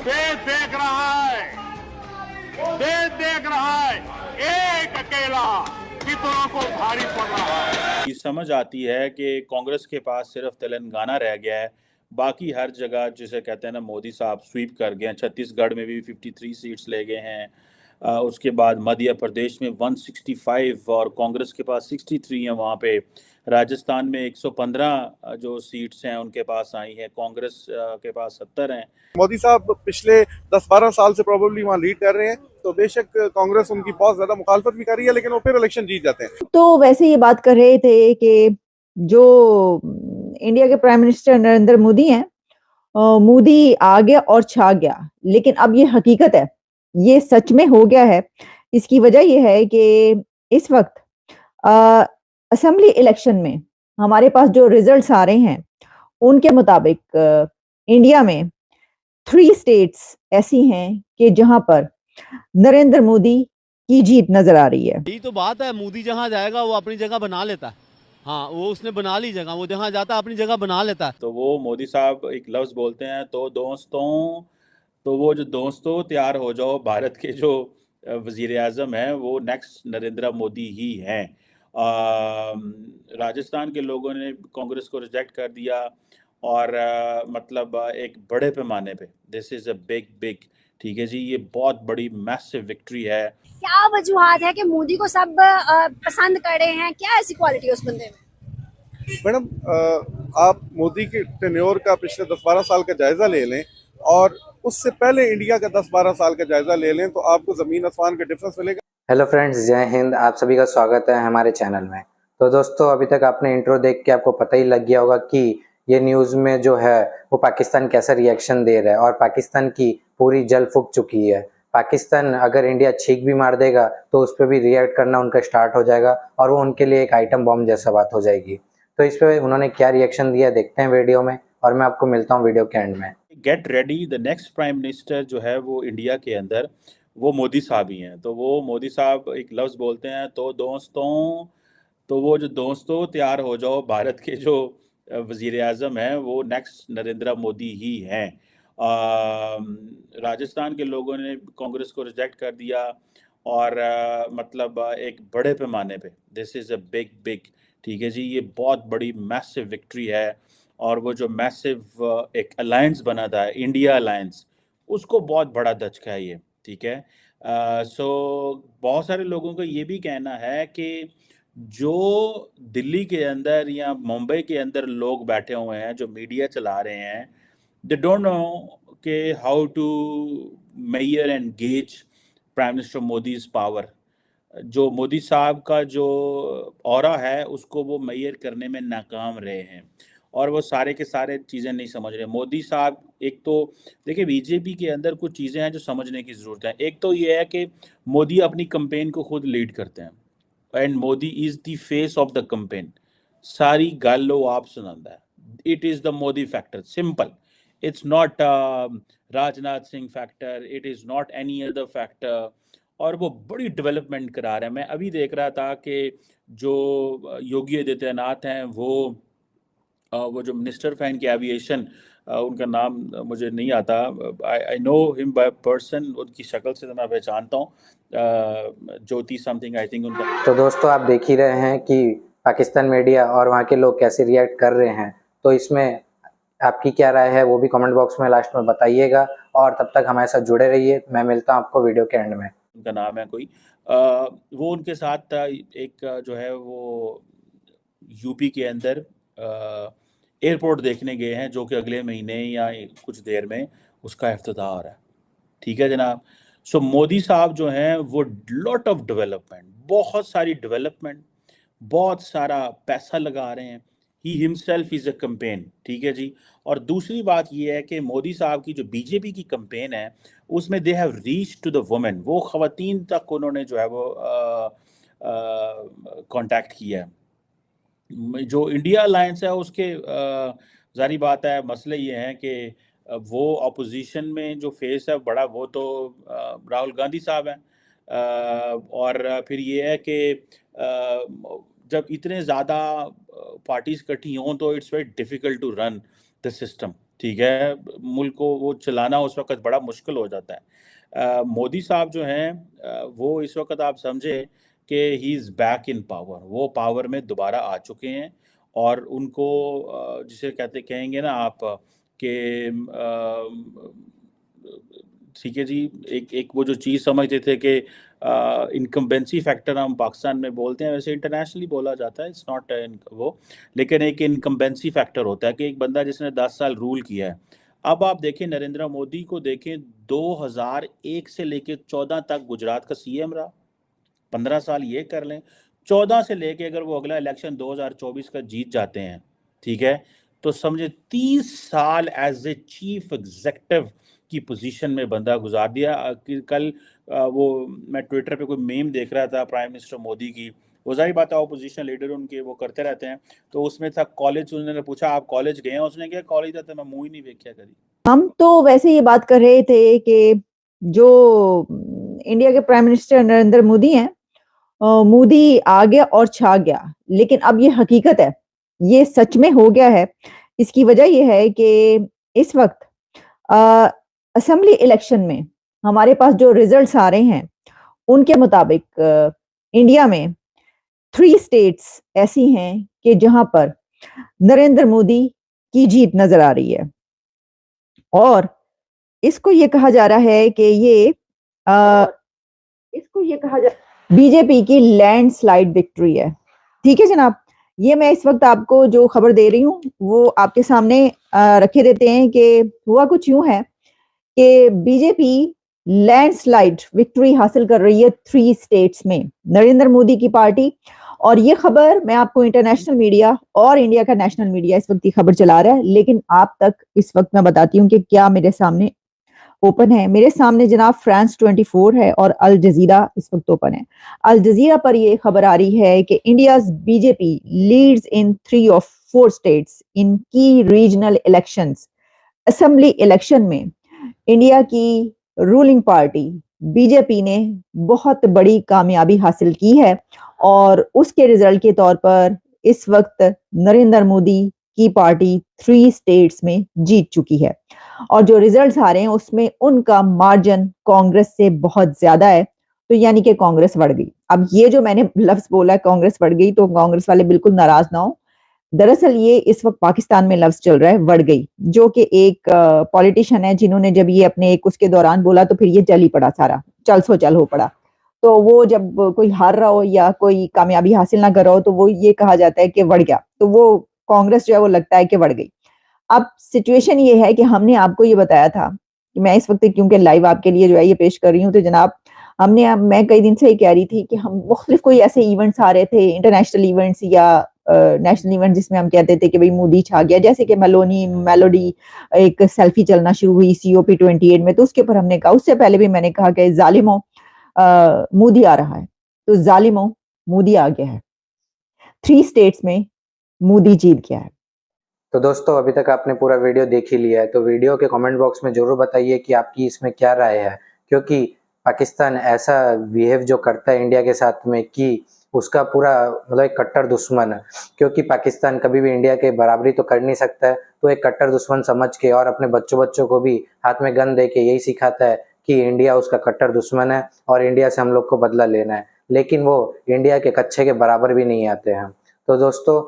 देश देख रहा है, देश देख रहा है, एक अकेला कितनों को भारी पड़ रहा है। ये समझ आती है कि कांग्रेस के पास सिर्फ तेलंगाना रह गया है, बाकी हर जगह जिसे कहते हैं ना मोदी साहब स्वीप कर गए हैं। छत्तीसगढ़ में भी 53 सीट्स ले गए हैं। उसके बाद मध्य प्रदेश में 165 और कांग्रेस के पास 63 है वहाँ पे। राजस्थान में 115 जो सीट्स हैं उनके पास आई हैं, कांग्रेस के पास 70 हैं। मोदी साहब पिछले 10-12 साल से प्रोबेबली वहाँ लीड कर रहे हैं, तो बेशक कांग्रेस उनकी बहुत ज्यादा मुखालफत भी कर रही है, लेकिन वो फिर इलेक्शन जीत जाते हैं। तो वैसे ये बात कर रहे थे कि जो इंडिया के प्राइम मिनिस्टर नरेंद्र मोदी हैं, मोदी आ गया और छा गया, लेकिन अब ये हकीकत है, ये सच में हो गया है। इसकी वजह यह है कि इस वक्त असेंबली इलेक्शन में हमारे पास जो रिजल्ट्स आ रहे हैं उनके मुताबिक इंडिया में 3 स्टेट्स ऐसी हैं कि जहां पर नरेंद्र मोदी की जीत नजर आ रही है। यही तो बात है, मोदी जहां जाएगा वो अपनी जगह बना लेता है। हाँ, वो उसने बना ली जगह, वो जहां जाता है अपनी जगह बना लेता है। तो वो मोदी साहब एक लफ्ज बोलते हैं, तो दोस्तों, तो वो जो दोस्तों तैयार हो जाओ, भारत के जो वजीर आज़म हैं वो नेक्स्ट नरेंद्र मोदी ही हैं। राजस्थान के लोगों ने कांग्रेस को रिजेक्ट कर दिया और मतलब एक बड़े पैमाने पे this is a big big, ठीक है जी, ये बहुत बड़ी मैसिव विक्ट्री है। क्या वजूहात है कि मोदी को सब पसंद कर रहे हैं? क्या ऐसी क्वालिटी है उस बंदे में? मैडम, आप मोदी के टेन्योर का पिछले 10-12 साल का जायजा ले लें और उससे पहले इंडिया का 10-12 साल का जायजा ले लें, तो आपको जमीन आसमान का डिफरेंस मिलेगा। हेलो फ्रेंड्स, जय हिंद। आप सभी का स्वागत है हमारे चैनल में। तो दोस्तों, अभी तक आपने इंट्रो देख के आपको पता ही लग गया होगा कि ये न्यूज़ में जो है वो पाकिस्तान कैसा रिएक्शन दे रहा है और पाकिस्तान की पूरी जल फूक चुकी है। पाकिस्तान अगर इंडिया छींक भी मार देगा तो उस पर भी रिएक्ट करना उनका स्टार्ट हो जाएगा और वो उनके लिए एक आइटम बॉम्ब जैसा बात हो जाएगी। तो इस पर उन्होंने क्या रिएक्शन दिया देखते हैं वीडियो में, और मैं आपको मिलता हूँ वीडियो के एंड में। Get ready, the next prime minister जो है वो इंडिया के अंदर वो मोदी साहब ही हैं। तो वो मोदी साहब एक लफ्ज़ बोलते हैं, तो दोस्तों, तो वो जो दोस्तों तैयार हो जाओ, भारत के जो वजीर आज़म हैं वो नेक्स्ट नरेंद्र मोदी ही हैं। राजस्थान के लोगों ने कांग्रेस को रिजेक्ट कर दिया और मतलब एक बड़े पैमाने पे this is a big big, ठीक है जी, ये बहुत बड़ी मैसिव विक्ट्री है। और वो जो मैसिव एक अलायंस बना था, इंडिया अलायंस, उसको बहुत बड़ा धचका है ये, ठीक है। सो बहुत सारे लोगों का ये भी कहना है कि जो दिल्ली के अंदर या मुंबई के अंदर लोग बैठे हुए हैं जो मीडिया चला रहे हैं, दे डोंट नो कि how to measure and gauge prime minister Modi's power. जो मोदी साहब का जो ऑरा है उसको वो मेजर करने में नाकाम रहे हैं और वो सारे के सारे चीज़ें नहीं समझ रहे। मोदी साहब, एक तो देखिए बीजेपी के अंदर कुछ चीज़ें हैं जो समझने की ज़रूरत है। एक तो ये है कि मोदी अपनी कंपेन को खुद लीड करते हैं and Modi is the face of the campaign. सारी गल वो आप सुनाता है। It is the Modi factor, simple. It's not Rajnath Singh factor, it is not any other factor. और वो बड़ी डेवलपमेंट करा रहे हैं। मैं अभी देख रहा था कि जो योगी आदित्यनाथ हैं वो जो मिनिस्टर फैन की एविएशन, उनका नाम मुझे नहीं आता, I know him by person, उनकी शक्ल से तो मैं पहचानता हूँ, ज्योति समथिंग आई थिंक उनका। तो दोस्तों, आप देख ही रहे हैं कि पाकिस्तान मीडिया और वहाँ के लोग कैसे रिएक्ट कर रहे हैं। तो इसमें आपकी क्या राय है वो भी कमेंट बॉक्स में लास्ट में बताइएगा, और तब तक हमारे साथ जुड़े रहिए। मैं मिलता हूँ आपको वीडियो के एंड में। उनका नाम है कोई, वो उनके साथ एक जो है वो यूपी के अंदर एयरपोर्ट देखने गए हैं, जो कि अगले महीने या कुछ देर में उसका इफ्तिताह हो रहा है, ठीक है जनाब। सो मोदी साहब जो हैं वो लॉट ऑफ डेवलपमेंट, बहुत सारी डेवलपमेंट, बहुत सारा पैसा लगा रहे हैं। He himself is a campaign, ठीक है जी। और दूसरी बात ये है कि मोदी साहब की जो बीजेपी की कंपेन है उसमें they have reach to the women, वो ख़वातीन तक उन्होंने जो है वो कांटेक्ट किया है। जो इंडिया अलायंस है उसके ज़ाहिर बात है, मसले ये हैं कि वो अपोजिशन में जो फेस है बड़ा, वो तो राहुल गांधी साहब हैं। और फिर ये है कि जब इतने ज़्यादा पार्टीज इकट्ठी हों तो it's very difficult to run the system, ठीक है, मुल्क को वो चलाना उस वक्त बड़ा मुश्किल हो जाता है। मोदी साहब जो हैं वो इस वक्त आप समझे कि he is back in power, वो पावर में दोबारा आ चुके हैं और उनको जिसे कहेंगे ना आप कि ठीक है जी, एक एक वो जो चीज़ समझते थे कि इनकम्बेंसी फैक्टर हम पाकिस्तान में बोलते हैं, वैसे इंटरनेशनली बोला जाता है, इट्स नॉट वो, लेकिन एक इनकम्बेंसी फैक्टर होता है कि एक बंदा जिसने 10 साल रूल किया है। अब आप देखें नरेंद्र मोदी को देखें, 2001 से लेके 14 तक गुजरात का सीएम रहा, 15 साल ये कर लें, 14 से लेके अगर वो अगला इलेक्शन 2024 का जीत जाते हैं, ठीक है, तो समझे 30 साल एज ए चीफ एग्जेक्टिव की पोजीशन में बंदा गुजार दिया। कल वो मैं ट्विटर पे कोई मीम देख रहा था प्राइम मिनिस्टर मोदी की, वो जाहिर बात है ऑपोजिशन लीडर उनके वो करते रहते हैं, तो उसमें था कॉलेज, उन्होंने पूछा आप कॉलेज गए हैं, उसने क्या कॉलेज था मैं मुंह ही नहीं देखा कभी। हम तो वैसे ये बात कर रहे थे कि जो इंडिया के प्राइम मिनिस्टर नरेंद्र मोदी हैं, मोदी आ गया और छा गया, लेकिन अब ये हकीकत है, ये सच में हो गया है। इसकी वजह ये है कि इस वक्त असेंबली इलेक्शन में हमारे पास जो रिजल्ट्स आ रहे हैं उनके मुताबिक इंडिया में 3 स्टेट्स ऐसी हैं कि जहां पर नरेंद्र मोदी की जीत नजर आ रही है और इसको ये कहा जा रहा है कि बीजेपी की लैंडस्लाइड विक्ट्री है। ठीक है जनाब, ये मैं इस वक्त आपको जो खबर दे रही हूँ वो आपके सामने रखे देते हैं कि हुआ कुछ यूं है कि बीजेपी लैंडस्लाइड विक्ट्री हासिल कर रही है 3 स्टेट्स में, नरेंद्र मोदी की पार्टी। और ये खबर मैं आपको इंटरनेशनल मीडिया और इंडिया का नेशनल मीडिया इस वक्त की खबर चला रहा है, लेकिन आप तक इस वक्त मैं बताती हूँ कि क्या मेरे सामने ओपन है। मेरे सामने जनाब फ्रांस 24 है और अल जजीरा इस वक्त ओपन है। अल जजीरा पर यह खबर आ रही है कि India's BJP leads in 3 of 4 states in की रीजनल इलेक्शंस। असेंबली इलेक्शन में इंडिया की रूलिंग पार्टी बीजेपी ने बहुत बड़ी कामयाबी हासिल की है और उसके रिजल्ट के तौर पर इस वक्त नरेंद्र मोदी की पार्टी 3 स्टेट्स में जीत चुकी है और जो रिजल्ट्स आ रहे हैं उसमें उनका मार्जिन कांग्रेस से बहुत ज्यादा है, तो यानी कि कांग्रेस बढ़ गई। अब ये जो मैंने लफ्ज बोला कांग्रेस बढ़ गई, तो कांग्रेस वाले बिल्कुल नाराज ना हो, दरअसल ये इस वक्त पाकिस्तान में लफ्ज चल रहा है बढ़ गई, जो कि एक पॉलिटिशियन है जिन्होंने जब ये अपने एक उसके दौरान बोला तो फिर ये चल ही पड़ा, सारा चल सो चल हो पड़ा। तो वो जब कोई हार रहा हो या कोई कामयाबी हासिल ना कर रहा हो तो वो ये कहा जाता है कि बढ़ गया, तो वो कांग्रेस जो है वो लगता है कि बढ़ गई। अब सिचुएशन ये है कि हमने आपको ये बताया था कि मैं इस वक्त क्योंकि लाइव आपके लिए जो है ये पेश कर रही हूँ, तो जनाब मैं कई दिन से ये कह रही थी कि हम मुख्तलिफ कोई ऐसे इवेंट्स आ रहे थे, इंटरनेशनल इवेंट्स या नेशनल इवेंट, जिसमें हम कहते थे कि भाई मोदी छा गया, जैसे कि मेलोडी एक सेल्फी चलना शुरू हुई COP 28 में, तो उसके ऊपर हमने कहा, उससे पहले भी मैंने कहा कि जालिमो मोदी आ रहा है, तो जालिमो मोदी आ गया है, 3 स्टेट्स में मोदी जीत गया है। तो दोस्तों अभी तक आपने पूरा वीडियो देख ही लिया है, तो वीडियो के कमेंट बॉक्स में जरूर बताइए कि आपकी इसमें क्या राय है, क्योंकि पाकिस्तान ऐसा बिहेव जो करता है इंडिया के साथ में कि उसका पूरा मतलब एक कट्टर दुश्मन है, क्योंकि पाकिस्तान कभी भी इंडिया के बराबरी तो कर नहीं सकता है, तो एक कट्टर दुश्मन समझ के और अपने बच्चों को भी हाथ में गन दे के यही सिखाता है कि इंडिया उसका कट्टर दुश्मन है और इंडिया से हम लोग को बदला लेना है, लेकिन वो इंडिया के कच्चे के बराबर भी नहीं आते हैं। तो दोस्तों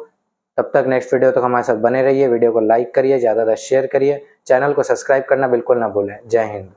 तब तक नेक्स्ट वीडियो तक हमारे साथ बने रहिए, वीडियो को लाइक करिए, ज़्यादा शेयर करिए, चैनल को सब्सक्राइब करना बिल्कुल ना भूलें। जय हिंद।